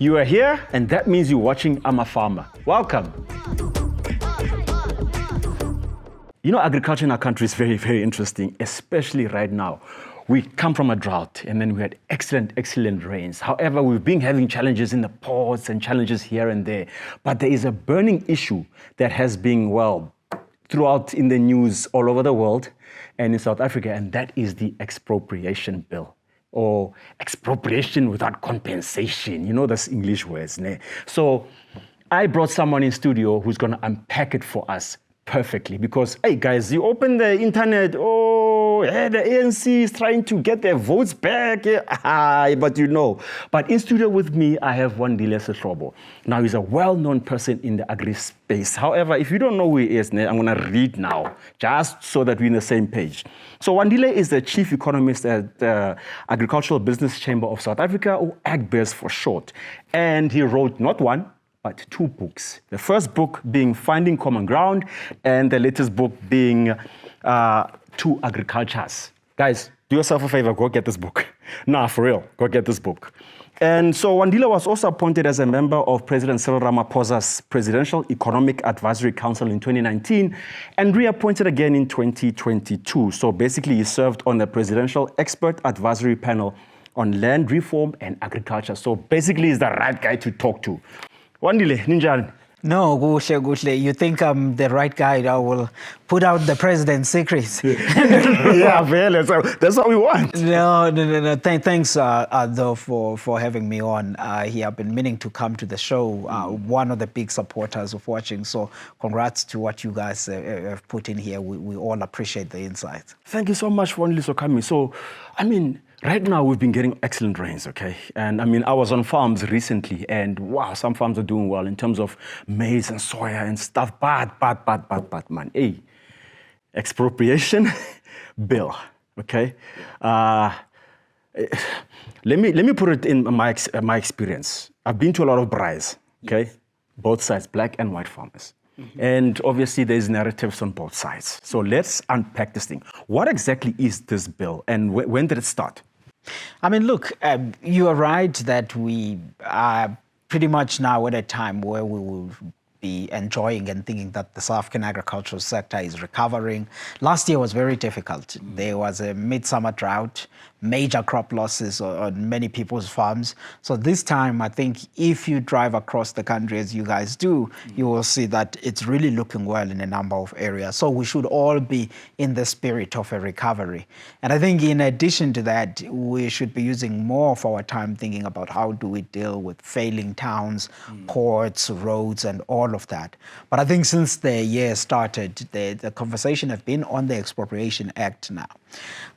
You are here, and that means you're watching I'm a Farmer. Welcome. You know, agriculture in our country is very, very interesting, especially right now. We come from a drought, and then we had excellent rains. However, we've been having challenges in the ports and challenges here and there. But there is a burning issue that has been, throughout in the news all over the world and in South Africa, and that is the expropriation bill, or expropriation without compensation. You know, those English words. Ne? So I brought someone in studio who's going to unpack it for us perfectly, because, hey guys, you open the internet, the ANC is trying to get their votes back, but you know. But in studio with me, I have Wandile Sihlobo. Now, he's a well-known person in the agri space. However, if you don't know who he is, I'm going to read now, just so that we're on the same page. So Wandile is the chief economist at the Agricultural Business Chamber of South Africa, or AGBIZ for short. And he wrote not one, but two books. The first book being Finding Common Ground, and the latest book being Two Agricultures. Guys, do yourself a favor, go get this book. Nah, for real, go get this book. And so Wandile was also appointed as a member of President Cyril Ramaphosa's Presidential Economic Advisory Council in 2019 and reappointed again in 2022. So basically, he served on the Presidential Expert Advisory Panel on Land Reform and Agriculture. So basically, he's the right guy to talk to. Wandile, ninjani? No, Gushle. You think I'm the right guy that will put out the president's secrets? Yeah, really. So that's what we want. No. Thanks, though, for having me on here. I've been meaning to come to the show. One of the big supporters of watching. So congrats to what you guys have put in here. We all appreciate the insights. Thank you so much, Wandile, for coming. So, right now we've been getting excellent rains, okay? And I was on farms recently, and wow, some farms are doing well in terms of maize and soya and stuff. But, man, hey, expropriation bill, okay? Let me put it in my experience. I've been to a lot of braais, okay? Both sides, black and white farmers. Mm-hmm. And obviously there's narratives on both sides. So let's unpack this thing. What exactly is this bill, and when did it start? Look, you are right that we are pretty much now at a time where we will be enjoying and thinking that the South African agricultural sector is recovering. Last year was very difficult. There was a midsummer drought, major crop losses on many people's farms. So this time, I think if you drive across the country as you guys do, you will see that it's really looking well in a number of areas. So we should all be in the spirit of a recovery. And I think in addition to that, we should be using more of our time thinking about how do we deal with failing towns, ports, roads, and all of that. But I think since the year started, the conversation has been on the Expropriation Act now.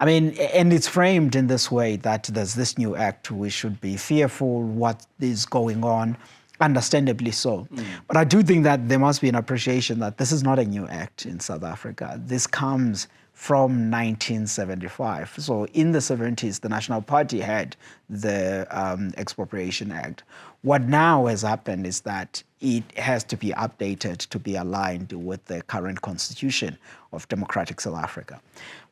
And it's framed in this way that there's this new act. We should be fearful what is going on, understandably so. But I do think that there must be an appreciation that this is not a new act in South Africa. This comes from 1975. So in the 70s, the National Party had the Expropriation Act. What now has happened is that it has to be updated to be aligned with the current constitution of democratic South Africa.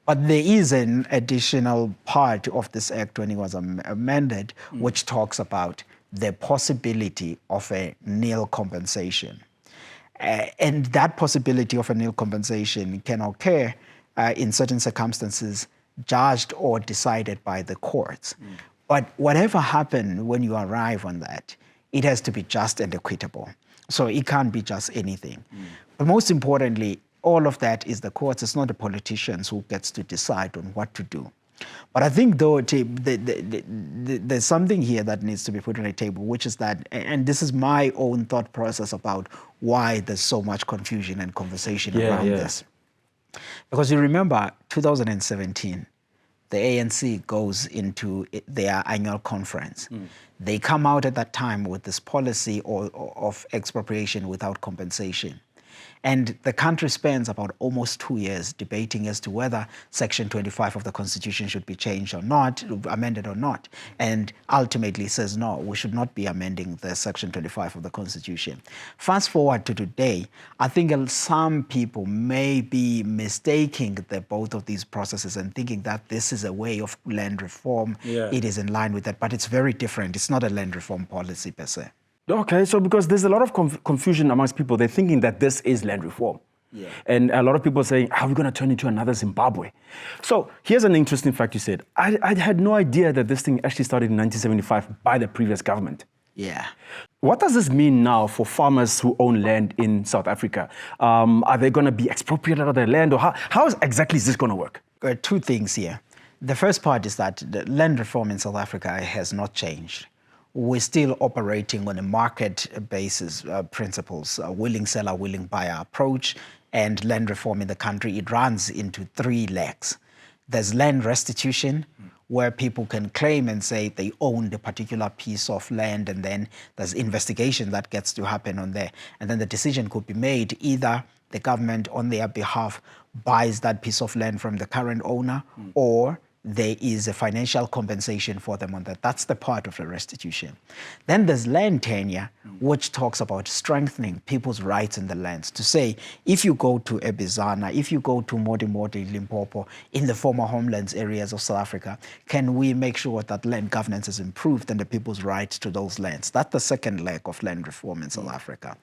But there is an additional part of this act when it was amended, which talks about the possibility of a nil compensation. And that possibility of a nil compensation can occur in certain circumstances, judged or decided by the courts. But whatever happened when you arrive on that, it has to be just and equitable. So it can't be just anything. But most importantly, all of that is the courts. It's not the politicians who gets to decide on what to do. But I think, though, there's something here that needs to be put on the table, which is that, and this is my own thought process about why there's so much confusion and conversation around this. Because you remember 2017, the ANC goes into their annual conference. They come out at that time with this policy of expropriation without compensation. And the country spends about almost 2 years debating as to whether Section 25 of the Constitution should be changed or not, amended or not. And ultimately says, no, we should not be amending the Section 25 of the Constitution. Fast forward to today, I think some people may be mistaking both of these processes and thinking that this is a way of land reform. Yeah. It is in line with that, but it's very different. It's not a land reform policy per se. Okay, so because there's a lot of confusion amongst people, they're thinking that this is land reform. Yeah. And a lot of people are saying, are we going to turn into another Zimbabwe? So here's an interesting fact you said. I had no idea that this thing actually started in 1975 by the previous government. Yeah. What does this mean now for farmers who own land in South Africa? Are they going to be expropriated of their land, or how exactly is this going to work? Two things here. The first part is that the land reform in South Africa has not changed. We're still operating on a market basis principles, willing seller, willing buyer approach, and land reform in the country. It runs into 3 legs. There's land restitution, where people can claim and say they owned a particular piece of land, and then there's investigation that gets to happen on there. And then the decision could be made, either the government on their behalf buys that piece of land from the current owner, or there is a financial compensation for them on that. That's the part of the restitution. Then there's land tenure, which talks about strengthening people's rights in the lands. To say, if you go to Ebizana, if you go to Modi, Limpopo, in the former homelands areas of South Africa, can we make sure that land governance is improved and the people's rights to those lands? That's the second leg of land reform in South Africa.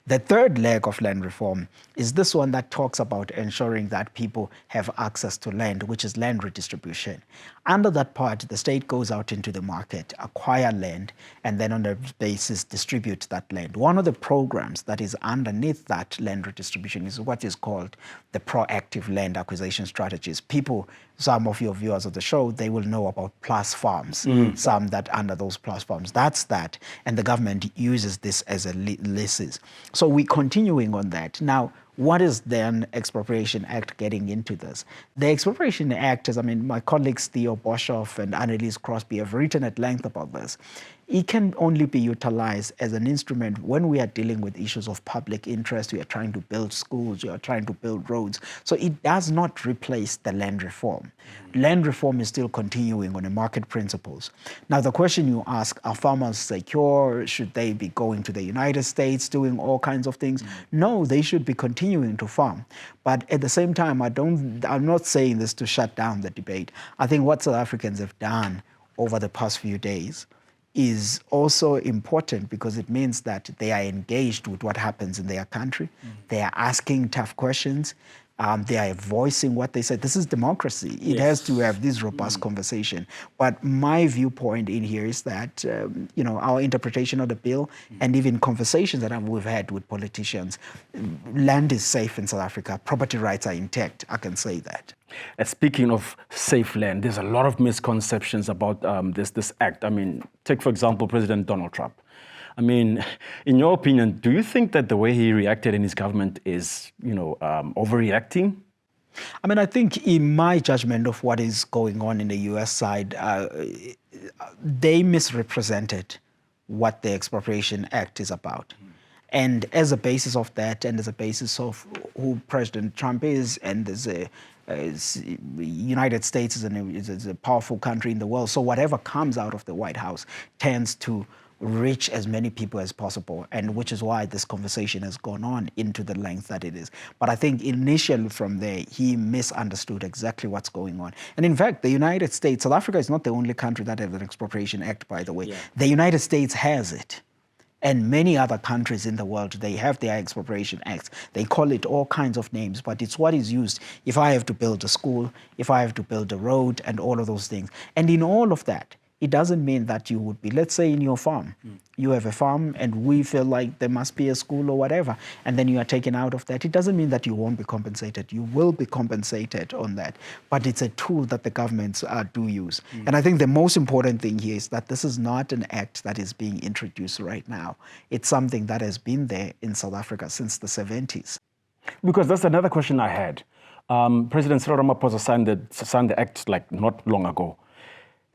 The third leg of land reform is this one that talks about ensuring that people have access to land, which is land redistribution. Under that part, the state goes out into the market, acquire land, and then on the basis distribute that land. One of the programs that is underneath that land redistribution is what is called the proactive land acquisition strategies. People, some of your viewers of the show, they will know about plus farms, some that under those plus farms. That's that, and the government uses this as a leases. So we're continuing on that. Now, what is then Expropriation Act getting into this? The Expropriation Act is, my colleagues Theo Boshoff and Annelies Crosby have written at length about this. It can only be utilized as an instrument when we are dealing with issues of public interest. We are trying to build schools, we are trying to build roads. So it does not replace the land reform. Land reform is still continuing on the market principles. Now, the question you ask, are farmers secure? Should they be going to the United States, doing all kinds of things? No, they should be continuing to farm. But at the same time, I'm not saying this to shut down the debate. I think what South Africans have done over the past few days is also important, because it means that they are engaged with what happens in their country. They are asking tough questions. They are voicing what they said. This is democracy. It has to have this robust conversation. But my viewpoint in here is that, our interpretation of the bill and even conversations that we've had with politicians, land is safe in South Africa. Property rights are intact. I can say that. Speaking of safe land, there's a lot of misconceptions about this act. Take, for example, President Donald Trump. In your opinion, do you think that the way he reacted in his government is, overreacting? I think in my judgment of what is going on in the U.S. side, they misrepresented what the Expropriation Act is about. And as a basis of that, and as a basis of who President Trump is, and as the United States is a powerful country in the world, so whatever comes out of the White House tends to reach as many people as possible, and which is why this conversation has gone on into the length that it is. But I think initially from there, he misunderstood exactly what's going on. And in fact, the United States, South Africa is not the only country that has an Expropriation Act, by the way. The United States has it. And many other countries in the world, they have their Expropriation Acts. They call it all kinds of names, but it's what is used. If I have to build a school, if I have to build a road, and all of those things. And in all of that, it doesn't mean that you would be, let's say in your farm, you have a farm and we feel like there must be a school or whatever, and then you are taken out of that. It doesn't mean that you won't be compensated. You will be compensated on that. But it's a tool that the governments do use. And I think the most important thing here is that this is not an act that is being introduced right now. It's something that has been there in South Africa since the 70s. Because that's another question I had. President Cyril Ramaphosa signed the act like not long ago.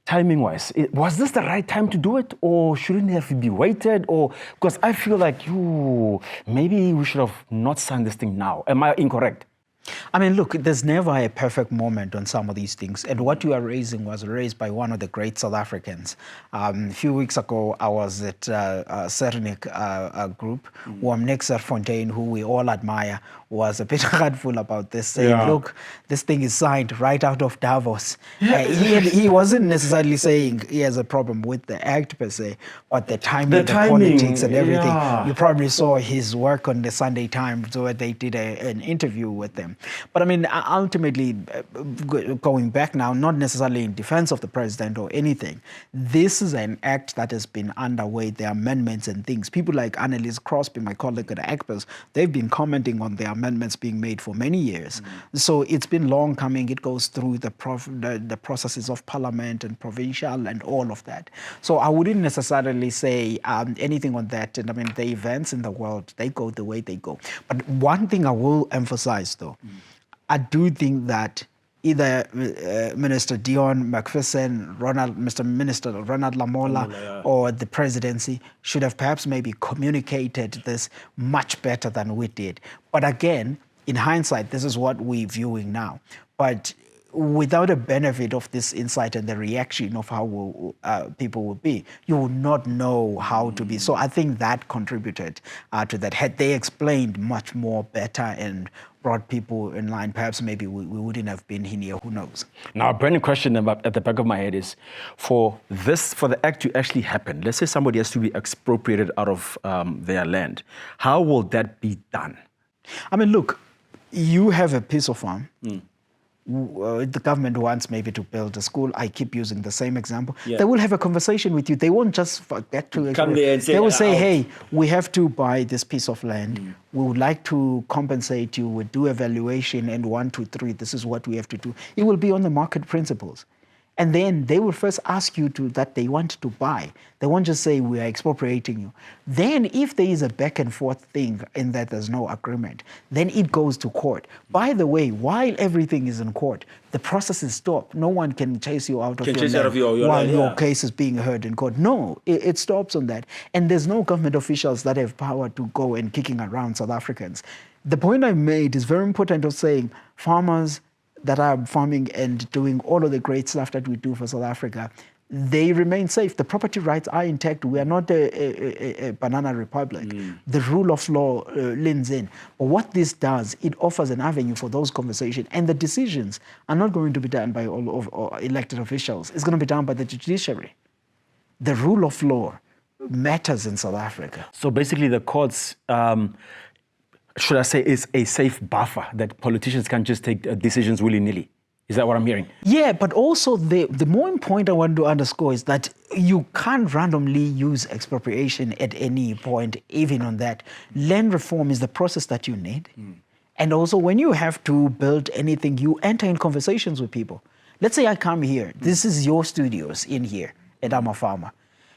timing-wise, was this the right time to do it, or shouldn't it have been waited? Or because I feel like maybe we should have not signed this thing now. Am I incorrect? I mean, look, there's never a perfect moment on some of these things. And what you are raising was raised by one of the great South Africans. A few weeks ago, I was at Cernic group, Wamnexer Fontaine, who we all admire, was a bit hurtful about this, saying, look, this thing is signed right out of Davos. He wasn't necessarily saying he has a problem with the act per se, but the timing, the politics and everything. Yeah. You probably saw his work on the Sunday Times where they did an interview with them. But I mean, ultimately, going back now, not necessarily in defense of the president or anything, this is an act that has been underway. There are amendments and things. People like Annalise Crosby, my colleague at ACPAS, they've been commenting on the amendments being made for many years. So it's been long coming. It goes through the processes of parliament and provincial and all of that. So I wouldn't necessarily say anything on that. And I mean, the events in the world, they go the way they go. But one thing I will emphasize, though, I do think that either Minister Dion McPherson, Mr. Minister Ronald Lamola, or the presidency should have perhaps maybe communicated this much better than we did. But again, in hindsight, this is what we're viewing now. But without a benefit of this insight and the reaction of how people will be, you will not know how to be. So I think that contributed to that. Had they explained much more better and brought people in line, perhaps maybe we wouldn't have been here, who knows? Now, a burning question at the back of my head is, for the act to actually happen, let's say somebody has to be expropriated out of their land, how will that be done? I mean, look, you have a piece of farm. The government wants maybe to build a school. I keep using the same example. Yeah. They will have a conversation with you. They won't just forget to come there and say, they will say, hey, we have to buy this piece of land. We would like to compensate you. We'll do evaluation and 1, 2, 3. This is what we have to do. It will be on the market principles. And then they will first ask you that they want to buy. They won't just say, we are expropriating you. Then if there is a back and forth thing in that there's no agreement, then it goes to court. By the way, while everything is in court, the process is stopped. No one can chase you out of your land while your case is being heard in court. No, it stops on that. And there's no government officials that have power to go and kicking around South Africans. The point I made is very important of saying farmers that are farming and doing all of the great stuff that we do for South Africa, they remain safe. The property rights are intact. We are not a banana republic. The rule of law leans in. But what this does, it offers an avenue for those conversations. And the decisions are not going to be done by all of elected officials. It's going to be done by the judiciary. The rule of law matters in South Africa. So basically the courts, should I say, is a safe buffer that politicians can't just take decisions willy-nilly. Is that what I'm hearing? Yeah, but also the more important I want to underscore is that you can't randomly use expropriation at any point, even on that. Land reform is the process that you need. And also when you have to build anything, you enter in conversations with people. Let's say I come here. This is your studios in here at I'm a Farmer.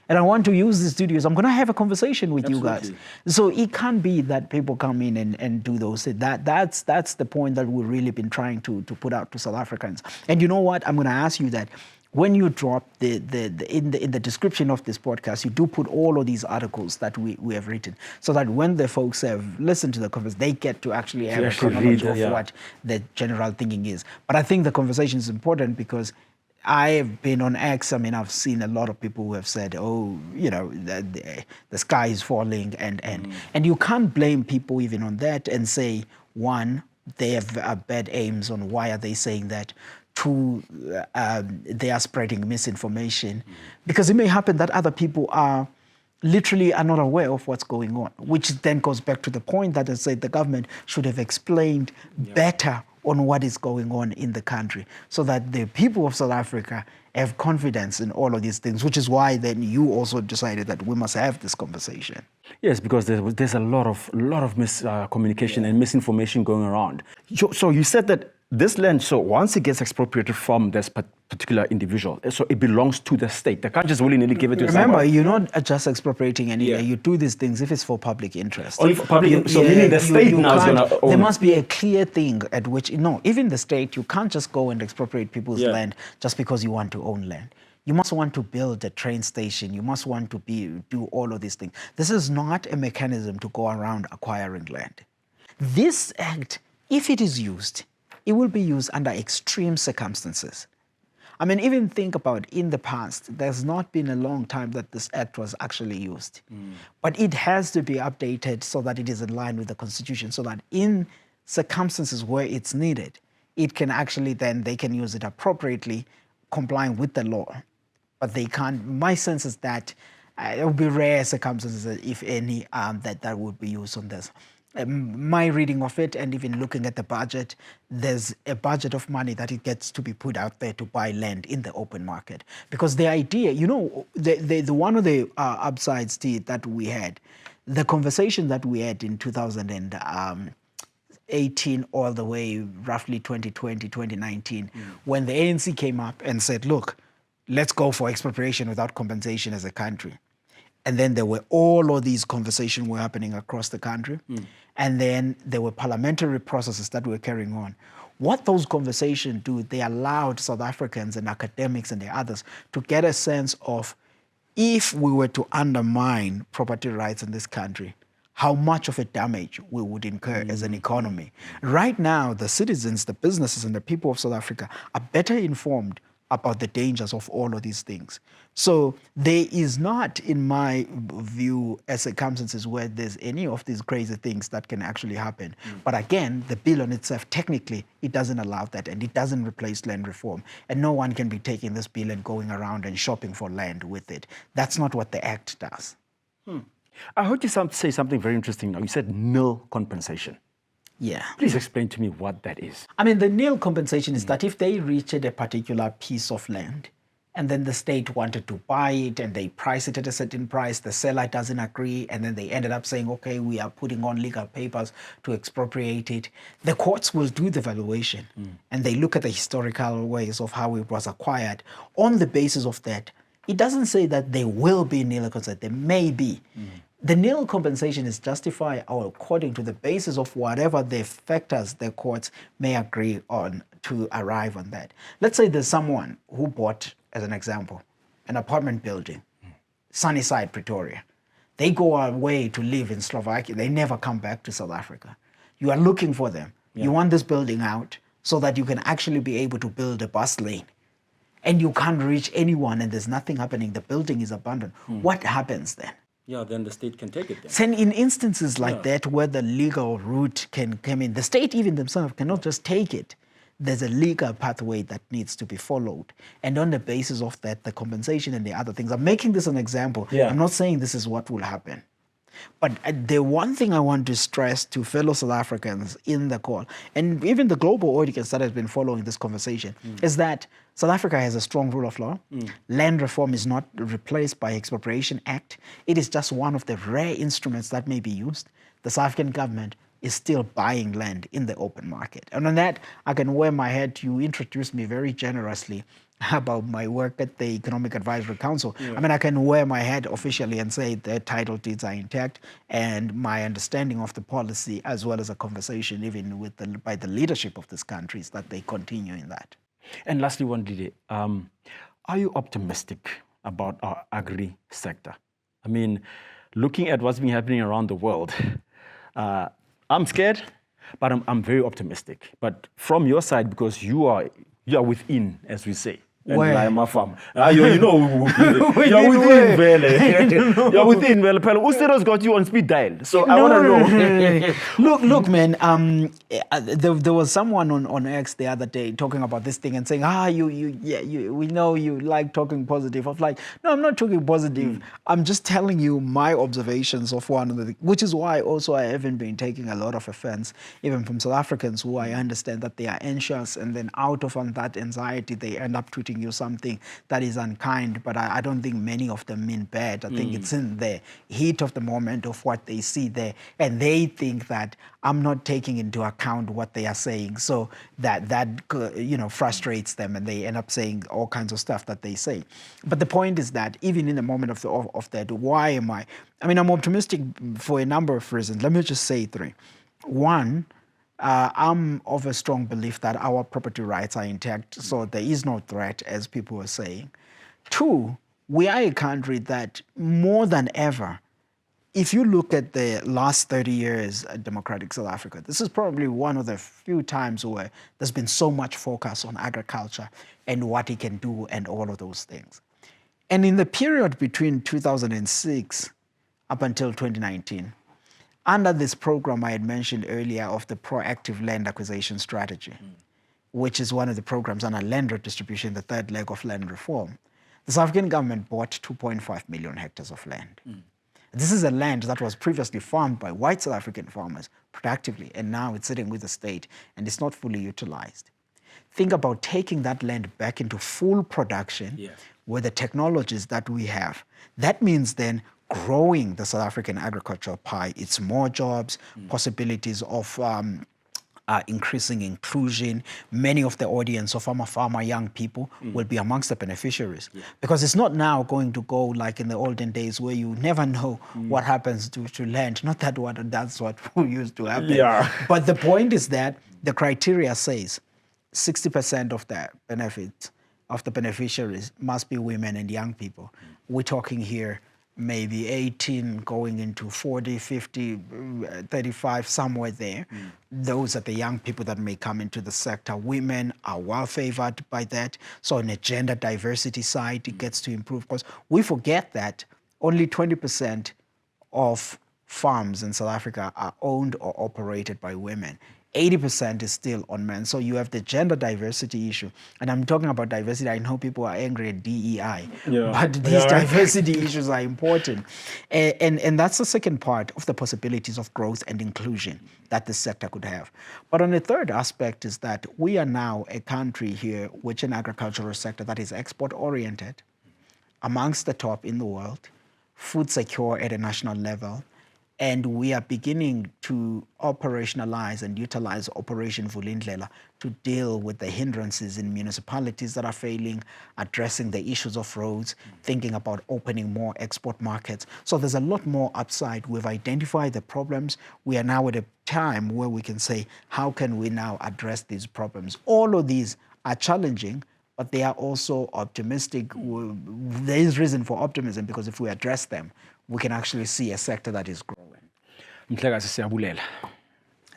And I want to use the studios. I'm going to have a conversation with you guys. So it can't be that people come in and do those things. That's the point that we've really been trying to put out to South Africans. And you know what? I'm going to ask you that when you drop in the description of this podcast, you do put all of these articles that we have written, so that when the folks have listened to the conversation, they get to actually have a chronology of what the general thinking is. But I think the conversation is important because I've been on X. I mean, I've seen a lot of people who have said, oh, you know, the sky is falling. And you can't blame people even on that and say, one, they have bad aims on why are they saying that. Two, they are spreading misinformation. Because it may happen that other people are not aware of what's going on, which then goes back to the point that I said the government should have explained better on what is going on in the country so that the people of South Africa have confidence in all of these things, which is why then you also decided that we must have this conversation. Yes, because there's a lot of miscommunication and misinformation going around. So you said that this land, so once it gets expropriated from this particular individual, so it belongs to the state. They can't just willy-nilly give it to someone. Remember, you're not just expropriating anywhere. You do these things if it's for public interest. Only for public interest. So meaning the state now is going to own. There must be a clear thing at which, no, even the state, you can't just go and expropriate people's land just because you want to own land. You must want to build a train station. You must want to do all of these things. This is not a mechanism to go around acquiring land. This act, if it is used, it will be used under extreme circumstances. I mean, even think about in the past, there's not been a long time that this act was actually used. But it has to be updated so that it is in line with the Constitution, so that in circumstances where it's needed, it can actually then, they can use it appropriately, complying with the law. But they can't, my sense is that it would be rare circumstances, if any, that would be used on this. My reading of it, and even looking at the budget, there's a budget of money that it gets to be put out there to buy land in the open market. Because the idea, you know, the one of the upsides to it that we had, the conversation that we had in 2018 all the way roughly 2020, 2019, when the ANC came up and said, look, let's go for expropriation without compensation as a country. And then there were all of these conversations were happening across the country. And then there were parliamentary processes that were carrying on. What those conversations do, they allowed South Africans and academics and the others to get a sense of, if we were to undermine property rights in this country, how much of a damage we would incur as an economy. Right now, the citizens, the businesses, and the people of South Africa are better informed about the dangers of all of these things. So there is not, in my view, circumstances where there's any of these crazy things that can actually happen. But again, the bill on itself, technically, it doesn't allow that, and it doesn't replace land reform. And no one can be taking this bill and going around and shopping for land with it. That's not what the Act does. I heard you say something very interesting now. You said nil compensation. Yeah. Please explain to me what that is. I mean, the nil compensation is that if they reached a particular piece of land and then the state wanted to buy it and they price it at a certain price, the seller doesn't agree, and then they ended up saying, okay, we are putting on legal papers to expropriate it, the courts will do the valuation and they look at the historical ways of how it was acquired. On the basis of that, it doesn't say that there will be nil compensation, there may be. The nil compensation is justified according to the basis of whatever the factors the courts may agree on to arrive on that. Let's say there's someone who bought, as an example, an apartment building, Sunnyside, Pretoria. They go away to live in Slovakia. They never come back to South Africa. You are looking for them. You want this building out so that you can actually be able to build a bus lane. And you can't reach anyone and there's nothing happening. The building is abandoned. What happens then? Yeah, then the state can take it then. So in instances like that where the legal route can come in, the state even themselves cannot just take it. There's a legal pathway that needs to be followed. And on the basis of that, the compensation and the other things. I'm making this an example. I'm not saying this is what will happen. But the one thing I want to stress to fellow South Africans in the call, and even the global audience that has been following this conversation, is that South Africa has a strong rule of law. Land reform is not replaced by Expropriation Act. It is just one of the rare instruments that may be used. The South African government is still buying land in the open market. And on that, I can wear my hat. You introduced me very generously about my work at the Economic Advisory Council. I mean, I can wear my hat officially and say the title deeds are intact, and my understanding of the policy, as well as a conversation even with by the leadership of this country, is that they continue in that. And lastly, Wandile, are you optimistic about our agri sector? I mean, looking at what's been happening around the world, I'm scared, but I'm very optimistic. But from your side, because you are within, as we say. Where? You know, you're within, Vele. You're within, Vele. Ustero's got you on speed dial, so I want to know. Look, man. There was someone on X the other day talking about this thing and saying, we know you like talking positive. I was like, no, I'm not talking positive. I'm just telling you my observations of one of the, which is why also I haven't been taking a lot of offense, even from South Africans who I understand that they are anxious, and then out of that anxiety, they end up tweeting you something that is unkind, but I don't think many of them mean bad. I think it's in the heat of the moment of what they see there, and they think that I'm not taking into account what they are saying, so that frustrates them, and they end up saying all kinds of stuff that they say. But the point is that even in the moment of that, why am I? I mean, I'm optimistic for a number of reasons. Let me just say three. One, I'm of a strong belief that our property rights are intact, so there is no threat, as people were saying. Two, we are a country that more than ever, if you look at the last 30 years at democratic South Africa, this is probably one of the few times where there's been so much focus on agriculture and what it can do and all of those things. And in the period between 2006 up until 2019, under this program I had mentioned earlier of the proactive land acquisition strategy, which is one of the programs under land redistribution, the third leg of land reform, the South African government bought 2.5 million hectares of land. This is a land that was previously farmed by white South African farmers productively, and now it's sitting with the state and it's not fully utilized. Think about taking that land back into full production with the technologies that we have. That means then growing the South African agricultural pie. It's more jobs, possibilities of increasing inclusion. Many of the audience of farmer young people will be amongst the beneficiaries. Because it's not now going to go like in the olden days where you never know what happens to land. Not that that's what used to happen. But the point is that the criteria says 60% of the benefits of the beneficiaries must be women and young people. We're talking here maybe 18 going into 40, 50, 35, somewhere there. Those are the young people that may come into the sector. Women are well favored by that. So on a gender diversity side, it gets to improve. Because we forget that only 20% of farms in South Africa are owned or operated by women. 80% is still on men. So you have the gender diversity issue. And I'm talking about diversity. I know people are angry at DEI, but these diversity issues are important. And that's the second part of the possibilities of growth and inclusion that this sector could have. But on the third aspect is that we are now a country here, which an agricultural sector that is export-oriented, amongst the top in the world, food secure at a national level, and we are beginning to operationalize and utilize Operation Vulindlela to deal with the hindrances in municipalities that are failing, addressing the issues of roads, thinking about opening more export markets. So there's a lot more upside. We've identified the problems. We are now at a time where we can say, how can we now address these problems? All of these are challenging, but they are also optimistic. There is reason for optimism because if we address them, we can actually see a sector that is growing.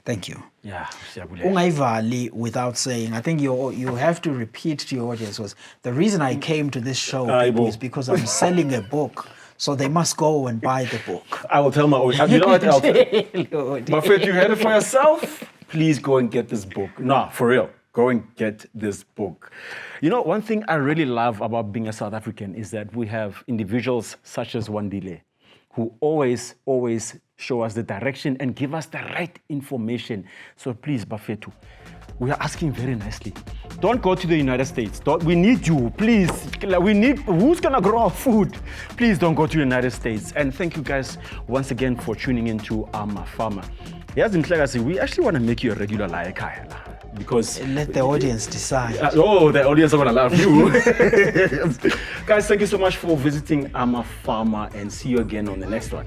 Thank you. Ungayivali without saying, I think you have to repeat to your audience was, the reason I came to this show is because I'm selling a book. So they must go and buy the book. I will tell my audience. You know what else? Buffett, you heard it for yourself? Please go and get this book. No, for real. Go and get this book. You know, one thing I really love about being a South African is that we have individuals such as Wandile who always show us the direction and give us the right information. So please, Bafetu, we are asking very nicely. Don't go to the United States. We need you, please. We need, who's gonna grow our food? Please don't go to the United States. And thank you guys once again for tuning into Farmer. Yes, we actually want to make you a regular like because let the audience decide. The audience are gonna love you. Guys, thank you so much for visiting Farmer and see you again on the next one.